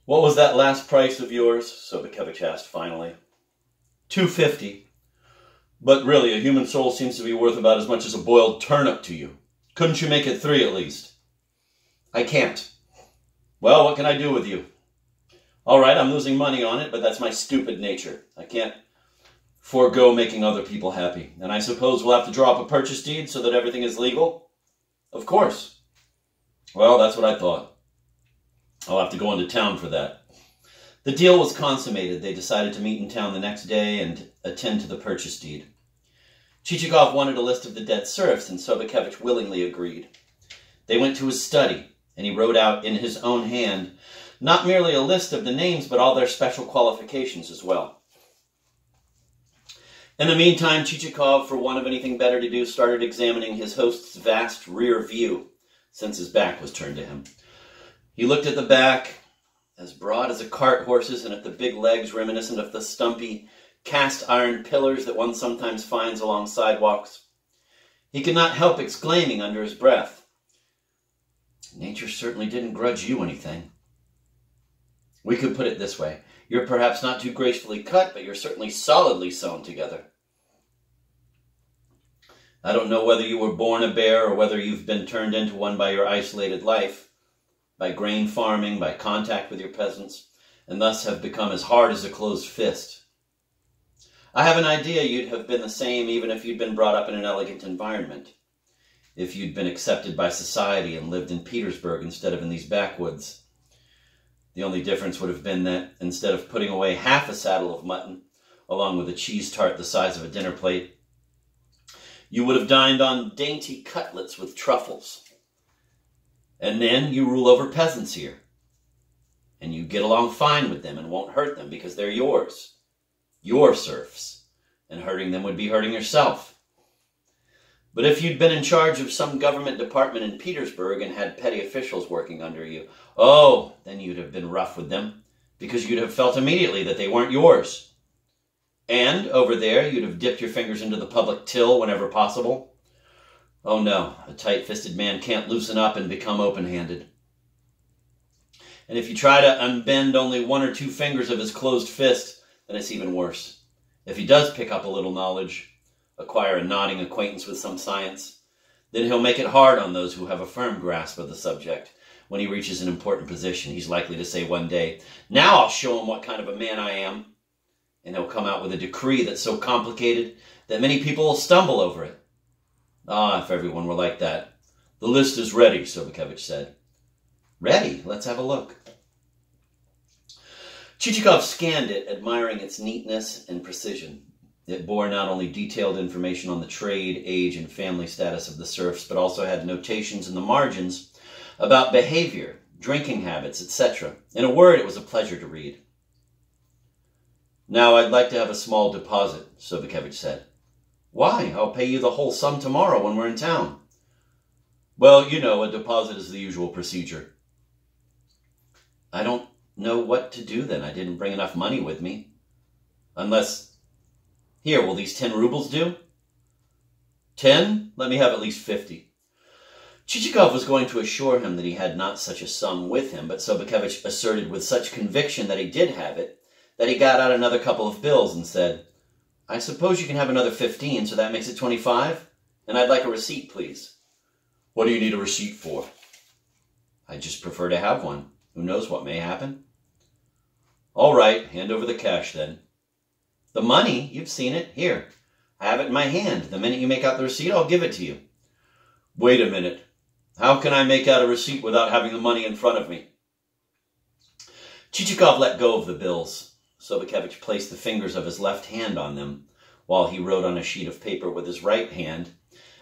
What was that last price of yours? Sobakevich asked finally. $2.50. But really, a human soul seems to be worth about as much as a boiled turnip to you. Couldn't you make it $3 at least? I can't. Well, what can I do with you? All right, I'm losing money on it, but that's my stupid nature. I can't forego making other people happy. And I suppose we'll have to draw up a purchase deed so that everything is legal? Of course. Well, that's what I thought. I'll have to go into town for that. The deal was consummated. They decided to meet in town the next day and attend to the purchase deed. Chichikov wanted a list of the dead serfs, and Sobakevich willingly agreed. They went to his study, and he wrote out in his own hand not merely a list of the names, but all their special qualifications as well. In the meantime, Chichikov, for want of anything better to do, started examining his host's vast rear view, since his back was turned to him. He looked at the back, as broad as a cart horse's, and at the big legs reminiscent of the stumpy, cast-iron pillars that one sometimes finds along sidewalks. He could not help exclaiming under his breath, "Nature certainly didn't grudge you anything." We could put it this way. You're perhaps not too gracefully cut, but you're certainly solidly sewn together. I don't know whether you were born a bear or whether you've been turned into one by your isolated life, by grain farming, by contact with your peasants, and thus have become as hard as a closed fist. I have an idea you'd have been the same even if you'd been brought up in an elegant environment, if you'd been accepted by society and lived in Petersburg instead of in these backwoods. The only difference would have been that instead of putting away half a saddle of mutton, along with a cheese tart the size of a dinner plate, you would have dined on dainty cutlets with truffles. And then you rule over peasants here. And you get along fine with them and won't hurt them because they're yours. Your serfs. And hurting them would be hurting yourself. But if you'd been in charge of some government department in Petersburg and had petty officials working under you, oh, then you'd have been rough with them, because you'd have felt immediately that they weren't yours. And over there, you'd have dipped your fingers into the public till whenever possible. Oh no, a tight-fisted man can't loosen up and become open-handed. And if you try to unbend only one or two fingers of his closed fist, then it's even worse. If he does pick up a little knowledge, acquire a nodding acquaintance with some science, then he'll make it hard on those who have a firm grasp of the subject. When he reaches an important position, he's likely to say one day, "Now I'll show him what kind of a man I am." And he'll come out with a decree that's so complicated that many people will stumble over it. Ah, if everyone were like that. The list is ready, Sobakevich said. Ready? Let's have a look. Chichikov scanned it, admiring its neatness and precision. It bore not only detailed information on the trade, age, and family status of the serfs, but also had notations in the margins about behavior, drinking habits, etc. In a word, it was a pleasure to read. Now, I'd like to have a small deposit, Sobakevich said. Why? I'll pay you the whole sum tomorrow when we're in town. Well, you know, a deposit is the usual procedure. I don't know what to do then. I didn't bring enough money with me. Unless... Here, will these 10 rubles do? 10? Let me have at least 50. Chichikov was going to assure him that he had not such a sum with him, but Sobakevich asserted with such conviction that he did have it, that he got out another couple of bills and said, I suppose you can have another 15, so that makes it 25? And I'd like a receipt, please. What do you need a receipt for? I just prefer to have one. Who knows what may happen? All right, hand over the cash then. The money? You've seen it. Here, I have it in my hand. The minute you make out the receipt, I'll give it to you. Wait a minute. How can I make out a receipt without having the money in front of me? Chichikov let go of the bills. Sobakevich placed the fingers of his left hand on them, while he wrote on a sheet of paper with his right hand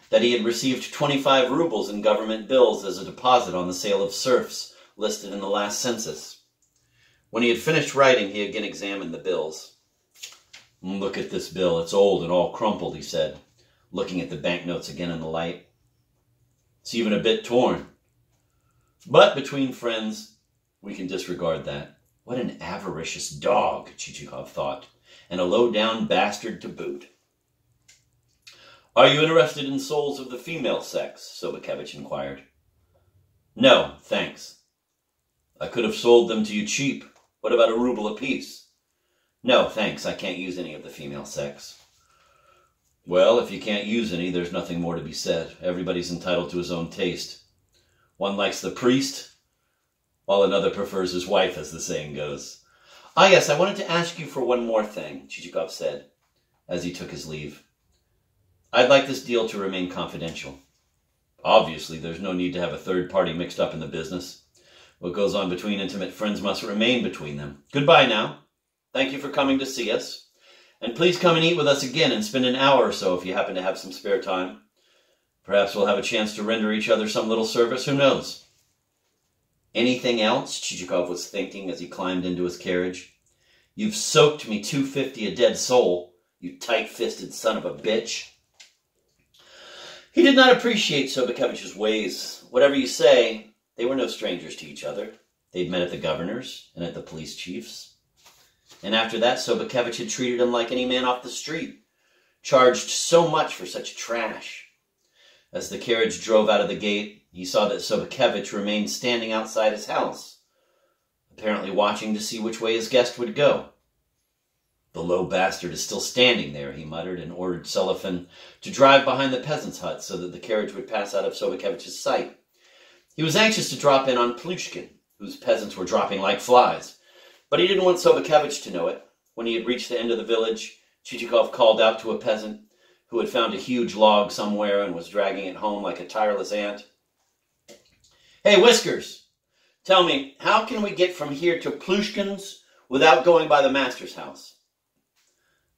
that he had received 25 rubles in government bills as a deposit on the sale of serfs listed in the last census. When he had finished writing, he again examined the bills. Look at this bill. It's old and all crumpled, he said, looking at the banknotes again in the light. It's even a bit torn. But between friends, we can disregard that. What an avaricious dog, Chichikov thought, and a low-down bastard to boot. Are you interested in souls of the female sex? Sobakevich inquired. No, thanks. I could have sold them to you cheap. What about a ruble apiece? No, thanks, I can't use any of the female sex. Well, if you can't use any, there's nothing more to be said. Everybody's entitled to his own taste. One likes the priest, while another prefers his wife, as the saying goes. Ah, yes, I wanted to ask you for one more thing, Chichikov said, as he took his leave. I'd like this deal to remain confidential. Obviously, there's no need to have a third party mixed up in the business. What goes on between intimate friends must remain between them. Goodbye now. Thank you for coming to see us. And please come and eat with us again and spend an hour or so if you happen to have some spare time. Perhaps we'll have a chance to render each other some little service. Who knows? Anything else? Chichikov was thinking as he climbed into his carriage. You've soaked me $2.50 a dead soul, you tight-fisted son of a bitch. He did not appreciate Sobokevich's ways. Whatever you say, they were no strangers to each other. They'd met at the governor's and at the police chief's. And after that, Sobakevich had treated him like any man off the street, charged so much for such trash. As the carriage drove out of the gate, he saw that Sobakevich remained standing outside his house, apparently watching to see which way his guest would go. The low bastard is still standing there, he muttered, and ordered Selifan to drive behind the peasant's hut so that the carriage would pass out of Sobokevich's sight. He was anxious to drop in on Plushkin, whose peasants were dropping like flies. But he didn't want Sobakevich to know it. When he had reached the end of the village, Chichikov called out to a peasant who had found a huge log somewhere and was dragging it home like a tireless ant. Hey, Whiskers, tell me, how can we get from here to Plushkin's without going by the master's house?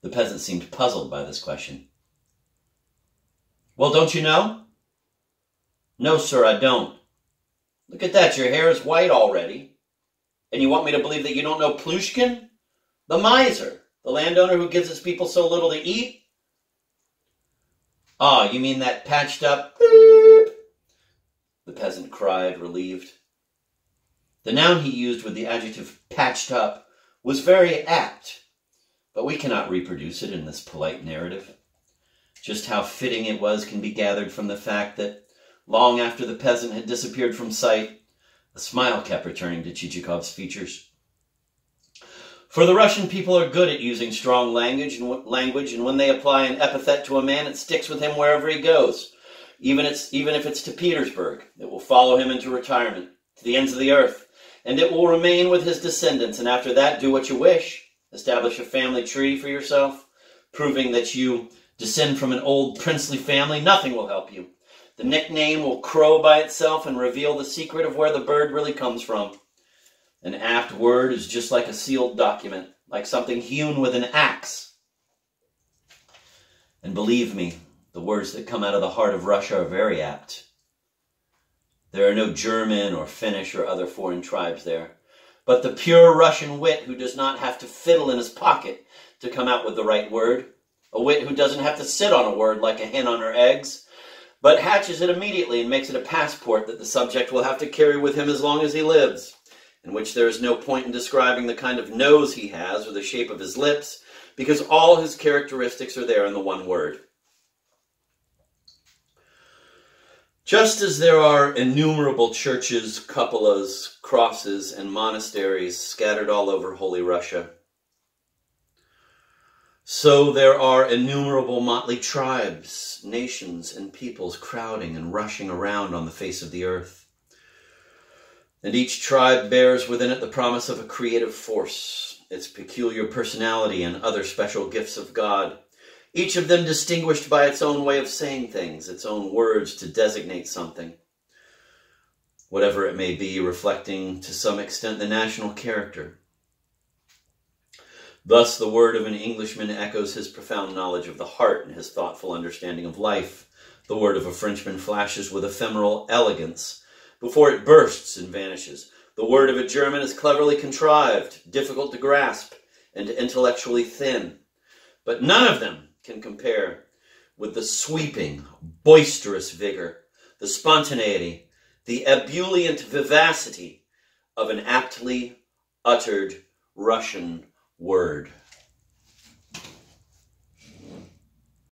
The peasant seemed puzzled by this question. Well, don't you know? No, sir, I don't. Look at that, your hair is white already. And you want me to believe that you don't know Plushkin? The miser, the landowner who gives his people so little to eat? Ah, you mean that patched up beep? The peasant cried, relieved. The noun he used with the adjective patched up was very apt, but we cannot reproduce it in this polite narrative. Just how fitting it was can be gathered from the fact that long after the peasant had disappeared from sight, a smile kept returning to Chichikov's features. For the Russian people are good at using strong language, and when they apply an epithet to a man, it sticks with him wherever he goes. Even if it's to Petersburg, it will follow him into retirement, to the ends of the earth, and it will remain with his descendants, and after that, do what you wish. Establish a family tree for yourself, proving that you descend from an old princely family. Nothing will help you. The nickname will crow by itself and reveal the secret of where the bird really comes from. An apt word is just like a sealed document, like something hewn with an axe. And believe me, the words that come out of the heart of Russia are very apt. There are no German or Finnish or other foreign tribes there, but the pure Russian wit who does not have to fiddle in his pocket to come out with the right word, a wit who doesn't have to sit on a word like a hen on her eggs, but hatches it immediately and makes it a passport that the subject will have to carry with him as long as he lives, in which there is no point in describing the kind of nose he has or the shape of his lips, because all his characteristics are there in the one word. Just as there are innumerable churches, cupolas, crosses, and monasteries scattered all over Holy Russia, so there are innumerable motley tribes, nations, and peoples crowding and rushing around on the face of the earth. And each tribe bears within it the promise of a creative force, its peculiar personality and other special gifts of God, each of them distinguished by its own way of saying things, its own words to designate something, whatever it may be, reflecting to some extent the national character. Thus, the word of an Englishman echoes his profound knowledge of the heart and his thoughtful understanding of life. The word of a Frenchman flashes with ephemeral elegance before it bursts and vanishes. The word of a German is cleverly contrived, difficult to grasp, and intellectually thin. But none of them can compare with the sweeping, boisterous vigor, the spontaneity, the ebullient vivacity of an aptly uttered Russian word.